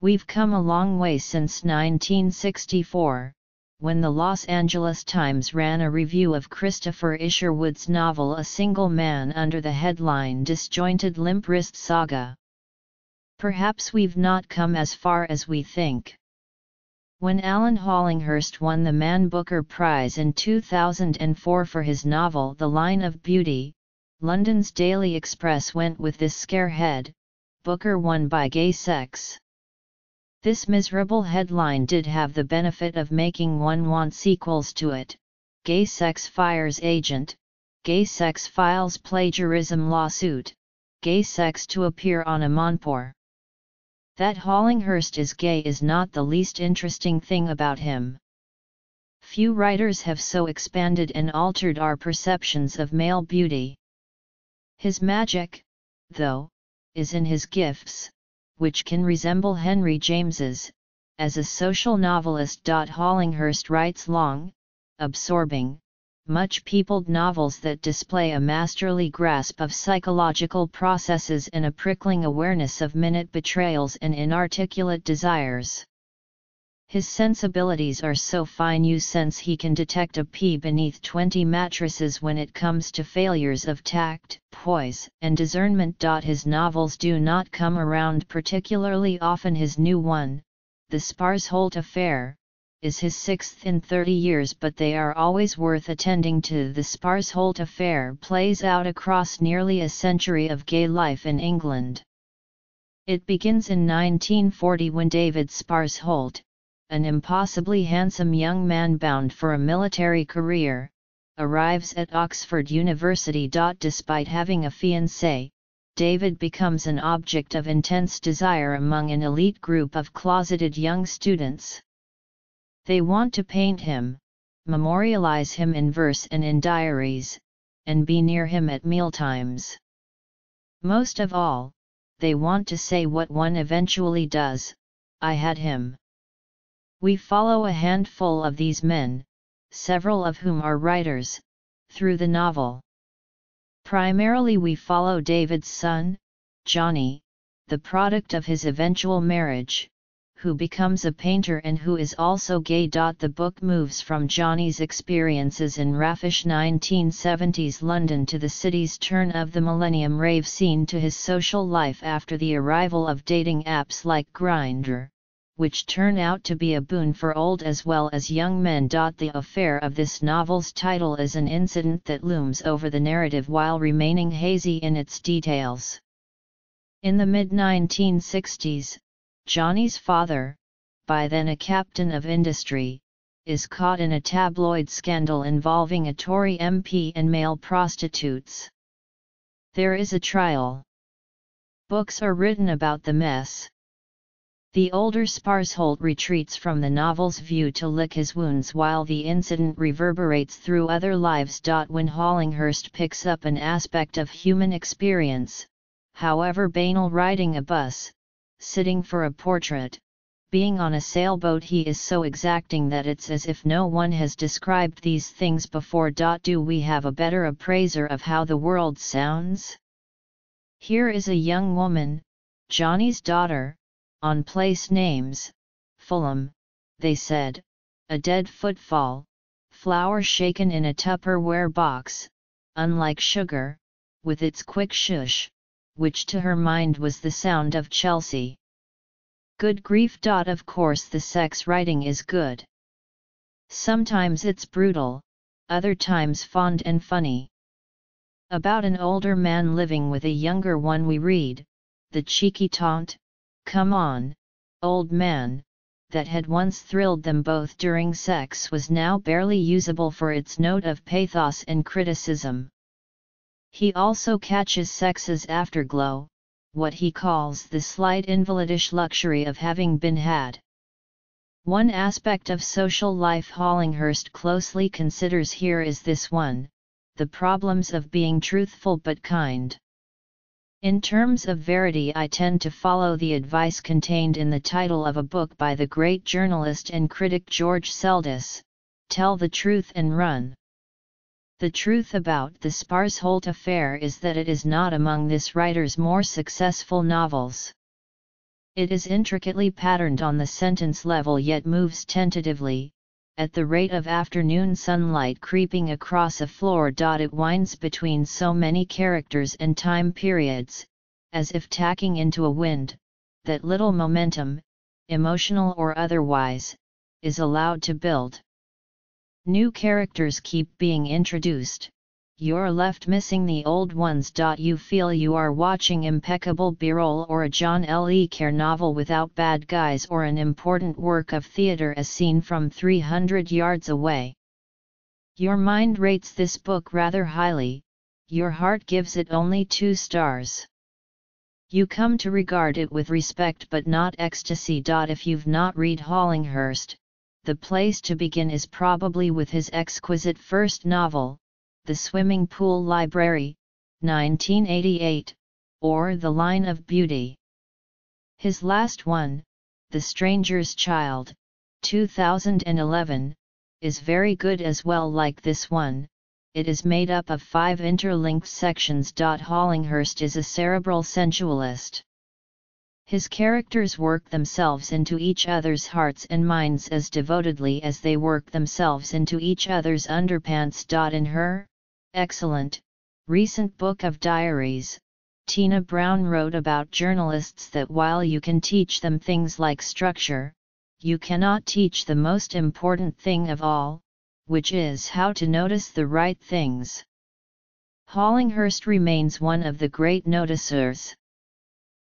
We've come a long way since 1964, when the Los Angeles Times ran a review of Christopher Isherwood's novel A Single Man under the headline Disjointed Limp Wrist Saga. Perhaps we've not come as far as we think. When Alan Hollinghurst won the Man Booker Prize in 2004 for his novel The Line of Beauty, London's Daily Express went with this scarehead: Booker won by gay sex. This miserable headline did have the benefit of making one want sequels to it: Gay Sex Fires Agent, Gay Sex Files Plagiarism Lawsuit, Gay Sex to appear on Amanpour. That Hollinghurst is gay is not the least interesting thing about him. Few writers have so expanded and altered our perceptions of male beauty. His magic, though, is in his gifts, which can resemble Henry James's. As a social novelist, Hollinghurst writes long, absorbing, much-peopled novels that display a masterly grasp of psychological processes and a prickling awareness of minute betrayals and inarticulate desires. His sensibilities are so fine you sense he can detect a pea beneath 20 mattresses when it comes to failures of tact, poise, and discernment. His novels do not come around particularly often. His new one, The Sparsholt Affair, is his 6th in 30 years, but they are always worth attending to. The Sparsholt Affair plays out across nearly a century of gay life in England. It begins in 1940 when David Sparsholt, an impossibly handsome young man bound for a military career, arrives at Oxford University. Despite having a fiancée, David becomes an object of intense desire among an elite group of closeted young students. They want to paint him, memorialize him in verse and in diaries, and be near him at mealtimes. Most of all, they want to say what one eventually does: I had him. We follow a handful of these men, several of whom are writers, through the novel. Primarily we follow David's son, Johnny, the product of his eventual marriage, who becomes a painter and who is also gay. The book moves from Johnny's experiences in raffish 1970s London to the city's turn of the millennium rave scene to his social life after the arrival of dating apps like Grindr, which turn out to be a boon for old as well as young men. The affair of this novel's title is an incident that looms over the narrative while remaining hazy in its details. In the mid-1960s, Johnny's father, by then a captain of industry, is caught in a tabloid scandal involving a Tory MP and male prostitutes. There is a trial. Books are written about the mess. The older Sparsholt retreats from the novel's view to lick his wounds while the incident reverberates through other lives. When Hollinghurst picks up an aspect of human experience, however banal, riding a bus, sitting for a portrait, being on a sailboat, he is so exacting that it's as if no one has described these things before. Do we have a better appraiser of how the world sounds? Here is a young woman, Johnny's daughter, on place names: Fulham, they said, a dead footfall, flour shaken in a Tupperware box, unlike sugar, with its quick shush, which to her mind was the sound of Chelsea. Good grief! Of course the sex writing is good. Sometimes it's brutal, other times fond and funny. About an older man living with a younger one we read, the cheeky taunt, "Come on, old man," that had once thrilled them both during sex was now barely usable for its note of pathos and criticism. He also catches sex's afterglow, what he calls the slight invalidish luxury of having been had. One aspect of social life Hollinghurst closely considers here is this one: the problems of being truthful but kind. In terms of verity, I tend to follow the advice contained in the title of a book by the great journalist and critic George Seldes: tell the truth and run. The truth about The Sparsholt Affair is that it is not among this writer's more successful novels. It is intricately patterned on the sentence level yet moves tentatively, at the rate of afternoon sunlight creeping across a floor. It winds between so many characters and time periods, as if tacking into a wind, that little momentum, emotional or otherwise, is allowed to build. New characters keep being introduced. You're left missing the old ones. You feel you are watching impeccable B-roll or a John Le Carré novel without bad guys, or an important work of theatre as seen from 300 yards away. Your mind rates this book rather highly, your heart gives it only 2 stars. You come to regard it with respect but not ecstasy. If you've not read Hollinghurst, the place to begin is probably with his exquisite first novel, The Swimming Pool Library, 1988, or The Line of Beauty. His last one, The Stranger's Child, 2011, is very good as well. Like this one, it is made up of 5 interlinked sections. Hollinghurst is a cerebral sensualist. His characters work themselves into each other's hearts and minds as devotedly as they work themselves into each other's underpants. In her excellent, recent book of diaries, Tina Brown wrote about journalists that while you can teach them things like structure, you cannot teach the most important thing of all, which is how to notice the right things. Hollinghurst remains one of the great noticers.